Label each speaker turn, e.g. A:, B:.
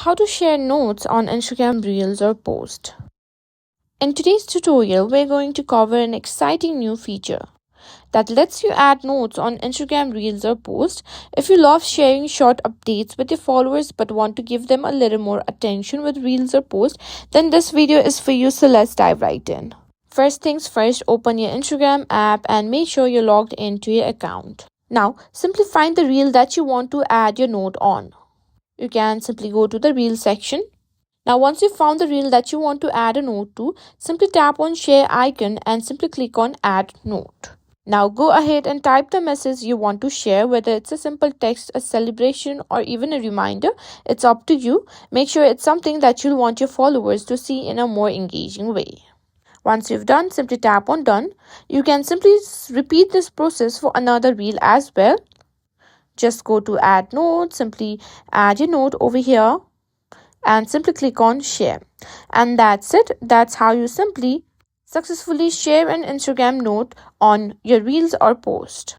A: how to share notes on Instagram Reels or post. In today's tutorial, we're going to cover an exciting new feature that lets you add notes on Instagram Reels or post. If you love sharing short updates with your followers but want to give them a little more attention with Reels or post, then this video is for you, so let's dive right in. First things first, open your Instagram app and make sure you're logged into your account. Now, simply find the reel that you want to add your note on. You can simply go to the reel section. Now, once you've found the reel that you want to add a note to, simply tap on share icon and simply click on add note. Now go ahead and type the message you want to share, whether it's a simple text, a celebration, or even a reminder. It's up to you. Make sure it's something that you'll want your followers to see in a more engaging way. Once you've done, simply tap on done. You can simply repeat this process for another reel as well. Just go to add note, simply add your note over here and simply click on share. And that's it. That's how you simply successfully share an Instagram note on your reels or post.